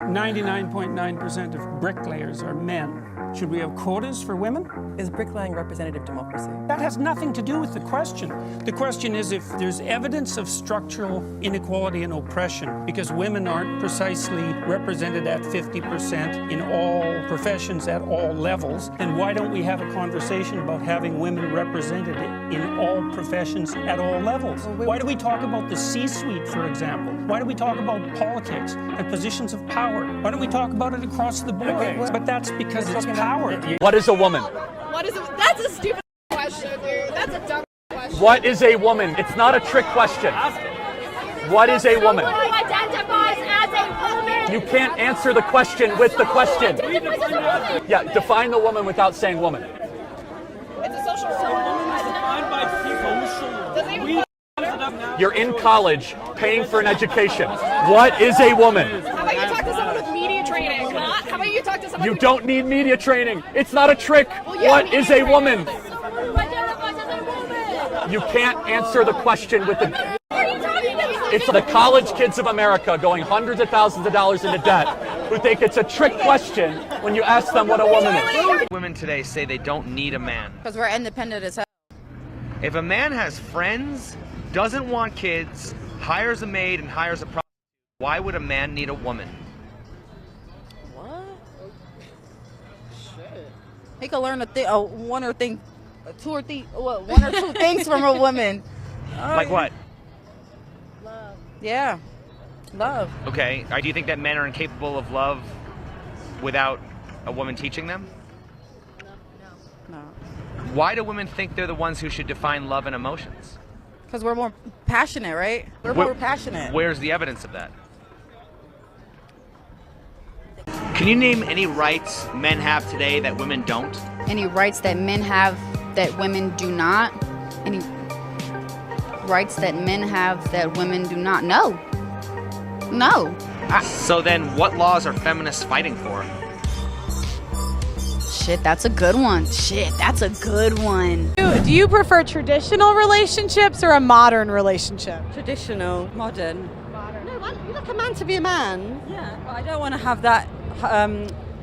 99.9% of bricklayers are men. Should we have quotas for women? Is bricklaying representative democracy? That has nothing to do with the question. The question is if there's evidence of structural inequality and oppression because women aren't precisely represented at 50% in all professions at all levels, then why don't we have a conversation about having women represented in all professions at all levels? Why do we talk about the C-suite, for example? Why do we talk about politics and positions of power? Why don't we talk about it across the board? But that's because it's power. What is a woman? That's a stupid question, dude. That's a dumb question. What is a woman? It's not a trick question. What is a woman? Someone who identifies as a woman. You can't answer the question with the question. Identifies as a woman. Yeah, define the woman without saying woman. It's a social You're in college, paying for an education. What is a woman? How about you talk to someone with media training? How about you talk to someone You don't need media training. It's not a trick. Well, yeah, What is a woman? Someone who identifies as a woman. You can't answer the question with the... What are you talking about? It's the college kids of America going hundreds of thousands of dollars into debt who think it's a trick question when you ask them what a woman is. Women today say they don't need a man. Because we're independent as hell. If a man has friends, doesn't want kids, hires a maid and hires a prostitute, why would a man need a woman? What? Shit. He could learn one or two things from a woman. Like what? Love. Yeah. Love. Okay, do you think that men are incapable of love without a woman teaching them? No. Why do women think they're the ones who should define love and emotions? Because we're more passionate, right? We're more passionate. Where's the evidence of that? Can you name any rights men have today that women don't? Any rights that men have that women do not? Any rights that men have that women do not? No. No. So then what laws are feminists fighting for? Shit, that's a good one. Do you prefer traditional relationships or a modern relationship? Traditional, modern. No, you like a man to be a man. Yeah, but I don't want to have that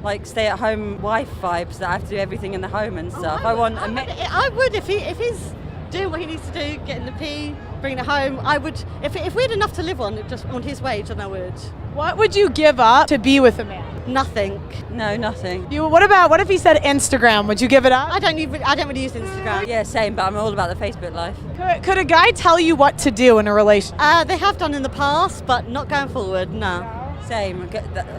like stay-at-home wife vibes that I have to do everything in the home and stuff. I would if he's doing what he needs to do, getting the pee, bringing it home. I would if we had enough to live on, just on his wage, then I would. What would you give up to be with a man? Nothing. No, nothing. What if he said Instagram? Would you give it up? I don't really use Instagram. Yeah, same, but I'm all about the Facebook life. Could a guy tell you what to do in a relationship? They have done in the past, but not going forward, no. Same.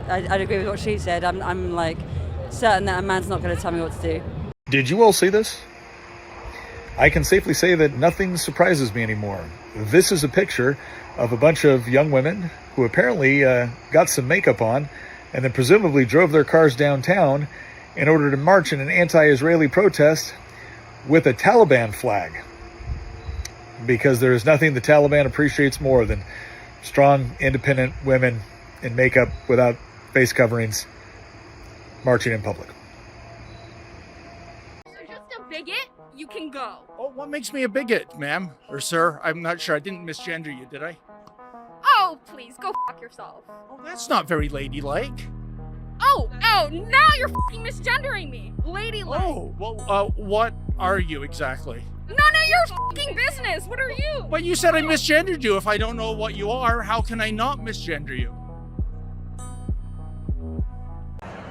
I'd agree with what she said. I'm like certain that a man's not going to tell me what to do. Did you all see this? I can safely say that nothing surprises me anymore. This is a picture of a bunch of young women who apparently got some makeup on and then presumably drove their cars downtown in order to march in an anti-Israeli protest with a Taliban flag. Because there is nothing the Taliban appreciates more than strong, independent women in makeup without face coverings marching in public. You're just a bigot. You can go. Oh, what makes me a bigot, ma'am? Or sir? I'm not sure. I didn't misgender you, did I? Oh, please, go fuck yourself. Oh, that's not very ladylike. Oh, now you're fucking misgendering me. Ladylike. Oh, well, what are you exactly? None of your fucking business. What are you? But you said I misgendered you. If I don't know what you are, how can I not misgender you?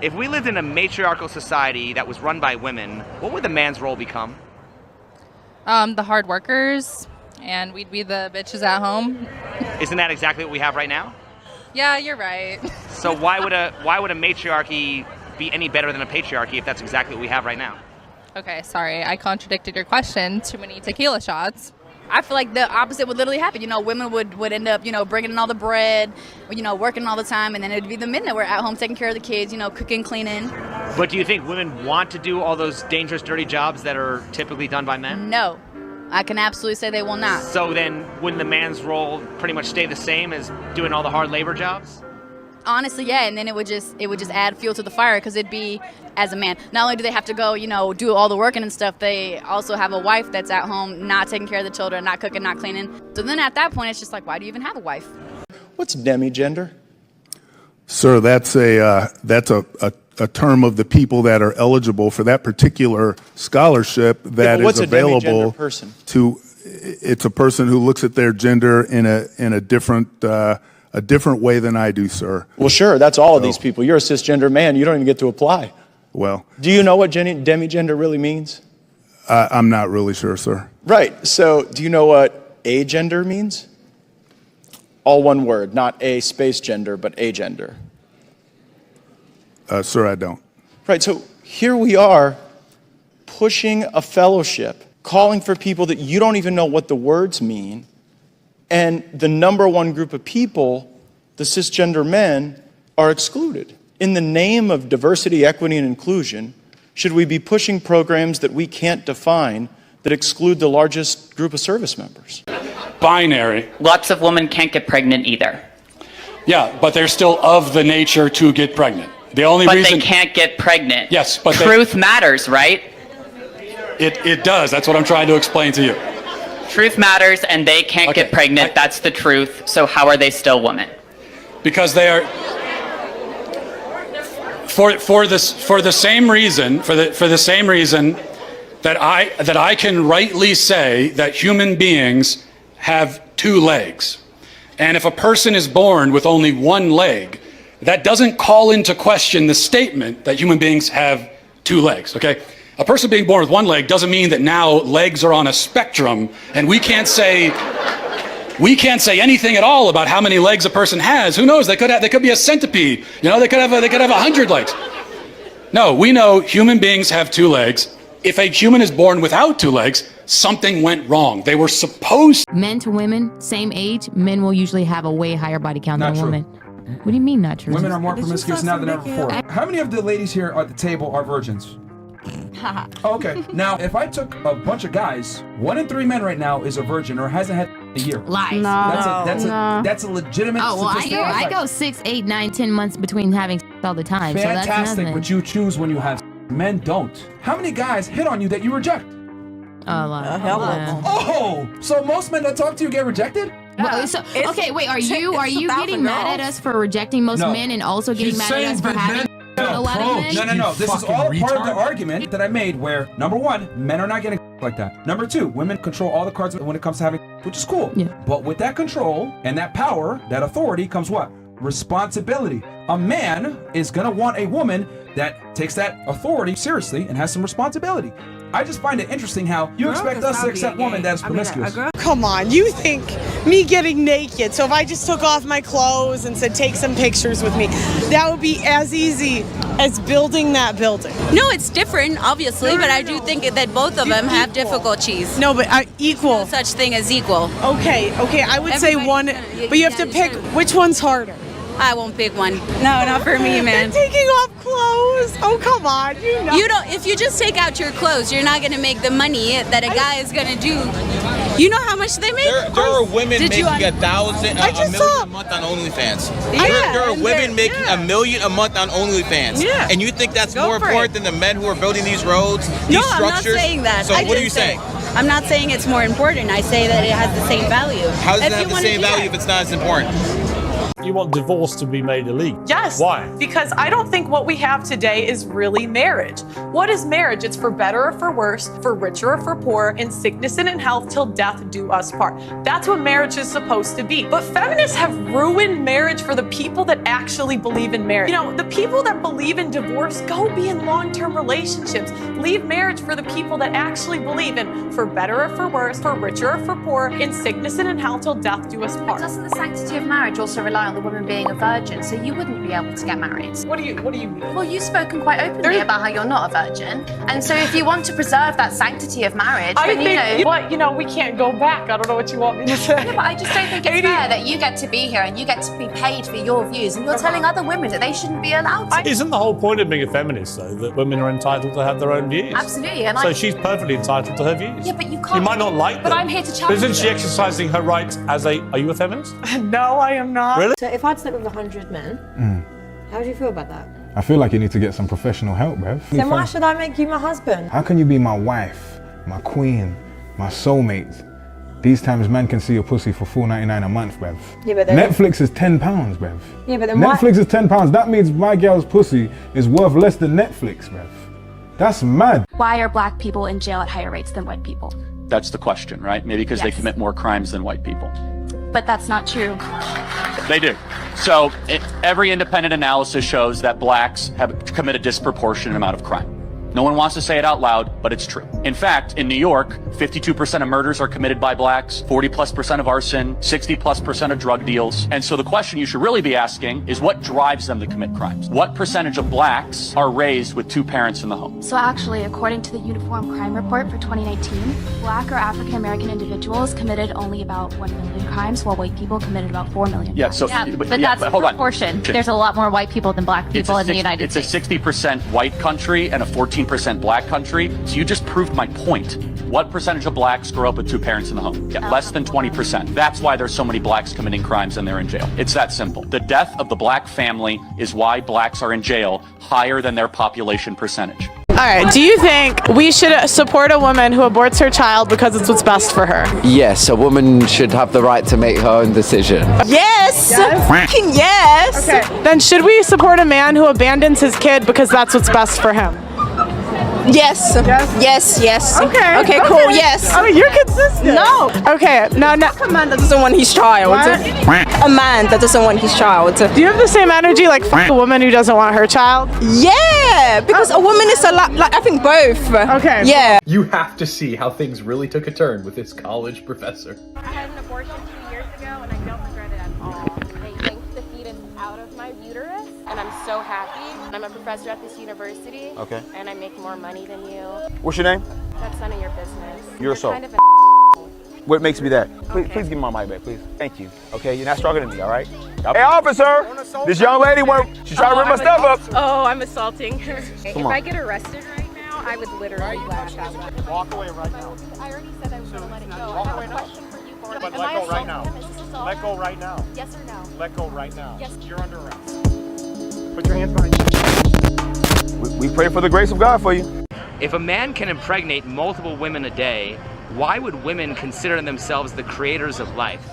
If we lived in a matriarchal society that was run by women, what would the man's role become? The hard workers, and we'd be the bitches at home. Isn't that exactly what we have right now? Yeah, you're right. So why would a matriarchy be any better than a patriarchy if that's exactly what we have right now? Okay, sorry, I contradicted your question. Too many tequila shots. I feel like the opposite would literally happen. Women would end up, bringing in all the bread, working all the time, and then it would be the men that were at home taking care of the kids, cooking, cleaning. But do you think women want to do all those dangerous, dirty jobs that are typically done by men? No, I can absolutely say they will not. So then wouldn't the man's role pretty much stay the same as doing all the hard labor jobs? Honestly, yeah, and then it would just add fuel to the fire because it'd be, as a man, not only do they have to go, do all the working and stuff, they also have a wife that's at home not taking care of the children, not cooking, not cleaning. So then at that point, it's just like, why do you even have a wife? What's demigender? Sir, that's a term of the people that are eligible for that particular scholarship that is available to. It's a person who looks at their gender in a different way than I do, sir. Well, sure, that's all of these people. You're a cisgender man. You don't even get to apply. Well, do you know what demigender really means? I'm not really sure, sir. Right. So, do you know what agender means? All one word, not a space gender, but agender. Sir, I don't. Right. So here we are, pushing a fellowship, calling for people that you don't even know what the words mean, and the number one group of people, the cisgender men, are excluded. In the name of diversity, equity, and inclusion, should we be pushing programs that we can't define that exclude the largest group of service members? Binary. Lots of women can't get pregnant either. Yeah, but they're still of the nature to get pregnant. The only reason they can't get pregnant. Yes, but truth matters, right? It does. That's what I'm trying to explain to you. Truth matters, and they can't get pregnant. That's the truth. So how are they still women? Because they are for the same reason that I can rightly say that human beings have two legs, and if a person is born with only one leg, that doesn't call into question the statement that human beings have two legs, okay? A person being born with one leg doesn't mean that now legs are on a spectrum and we can't say anything at all about how many legs a person has. Who knows? They could be a centipede. You know, they could have 100 legs. No, we know human beings have two legs. If a human is born without two legs, something went wrong. They were supposed. Men to women, same age, men will usually have a way higher body count than a woman. What do you mean not true? Women are more promiscuous now than ever before. How many of the ladies here at the table are virgins? Okay. Now, if I took a bunch of guys, 1 in 3 men right now is a virgin or hasn't had a year. Lies. That's a legitimate statistic. I go 6, 8, 9, 10 months between having all the time. Fantastic, so that's but you choose when you have. Men don't. How many guys hit on you that you reject? A lot. Oh, so most men that talk to you get rejected? Well, okay, wait. Are you getting mad at us for rejecting most men and also getting mad at us for having a lot of men? No. This is all part of the argument that I made where, number one, men are not getting like that. Number two, women control all the cards when it comes to having, which is cool. Yeah. But with that control and that power, that authority comes what? Responsibility. A man is gonna want a woman that takes that authority seriously and has some responsibility. I just find it interesting how you expect us to accept women that is promiscuous. Come on, you think me getting naked, so if I just took off my clothes and said take some pictures with me, that would be as easy as building that building. No, it's different, obviously, but I do think that both of them have difficulties. No, but equal. No such thing as equal. Okay, I would say one, but you have to pick which one's harder. I won't pick one. No, not for me, man. Taking off clothes. Oh, come on. You don't. If you just take out your clothes, you're not gonna make the money that a guy is gonna do. You know how much they make? There are women making $1,000, $1 million a month on OnlyFans. There are women making $1 million a month on OnlyFans. Yeah. And you think that's more important than the men who are building these roads, these structures? No, I'm not saying that. So what are you saying? I'm not saying it's more important. I say that it has the same value. How does it have the same value if it's not as important? You want divorce to be made illegal? Yes. Why? Because I don't think what we have today is really marriage. What is marriage? It's for better or for worse, for richer or for poorer, in sickness and in health, till death do us part. That's what marriage is supposed to be. But feminists have ruined marriage for the people that actually believe in marriage. You know, the people that believe in divorce, go be in long-term relationships. Leave marriage for the people that actually believe in for better or for worse, for richer or for poorer, in sickness and in health, till death do us part. Doesn't the sanctity of marriage also rely on the woman being a virgin, so you wouldn't be able to get married? What do you mean? Well, you've spoken quite openly about how you're not a virgin, and so if you want to preserve that sanctity of marriage, we can't go back. I don't know what you want me to say. Yeah, but I just don't think it's fair that you get to be here and you get to be paid for your views, and you're telling other women that they shouldn't be allowed to. Isn't the whole point of being a feminist, though, that women are entitled to have their own views? Absolutely, so she's perfectly entitled to her views. Yeah, but you can't. You might not like them. But I'm here to challenge Isn't she them. exercising her rights as a... Are you a feminist? No, I am not. Really? So if I'd slept with 100 men, how do you feel about that? I feel like you need to get some professional help, Bev. Then why should I make you my husband? How can you be my wife, my queen, my soulmate, These times man can see a pussy for $4.99 a month, bruv. Yeah, but Netflix is £10, bruv. Yeah, but then Netflix is £10. That means my girl's pussy is worth less than Netflix, bruv. That's mad. Why are black people in jail at higher rates than white people? That's the question, right? Maybe because they commit more crimes than white people. But that's not true. They do. So every independent analysis shows that blacks have commit a disproportionate amount of crime. No one wants to say it out loud, but it's true. In fact, in New York, 52% of murders are committed by blacks, 40+% of arson, 60+% of drug deals. And so the question you should really be asking is what drives them to commit crimes? What percentage of blacks are raised with two parents in the home? So actually, according to the Uniform Crime Report for 2019, black or African American individuals committed only about 1 million crimes, while white people committed about 4 million. Yeah, so but that's the proportion. There's a lot more white people than black people in the United States. It's a 60% white country and a 14% black country. So you just proved my point. What percentage of blacks grow up with two parents in the home? Yeah, less than 20%. That's why there's so many blacks committing crimes and they're in jail. It's that simple. The death of the black family is why blacks are in jail higher than their population percentage. All right, do you think we should support a woman who aborts her child because it's what's best for her? Yes, a woman should have the right to make her own decision. Yes! Fucking yes! Okay, then should we support a man who abandons his kid because that's what's best for him? Yes. Yes. Okay. Okay, cool, yes. Oh, you're consistent. No. Okay, now a man that doesn't want his child. What? A man that doesn't want his child. Do you have the same energy like fuck a woman who doesn't want her child? Yeah, because a woman is a lot, like, I think both. Okay. Yeah. You have to see how things really took a turn with this college professor. I had an abortion 2 years ago and I don't regret it at all. They yanked the fetus out of my uterus and I'm so happy. I'm a professor at this university. Okay. And I make more money than you. What's your name? That's none of your business. You're so. Kind of What makes me that? Please give me my mic back, please. Thank you. Okay, you're not stronger than me, all right? Hey, officer! This young lady, she's trying to rip my stuff up. Oh, I'm assaulting her. If on. I get arrested right now, I would literally lash out. Walk away right now. I already said I was going to let it go. Walk I have away a now. question for you, Gordon. But Am let I go right assaulting now. him? Is this assault? Let go right now. Yes or no? Let go right now. Yes. You're under arrest. Put your hands behind you. We pray for the grace of God for you. If a man can impregnate multiple women a day, why would women consider themselves the creators of life?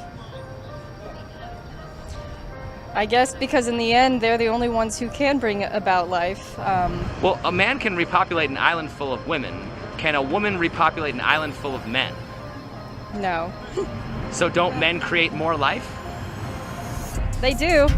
I guess because in the end, they're the only ones who can bring about life. Well, a man can repopulate an island full of women. Can a woman repopulate an island full of men? No. So don't men create more life? They do.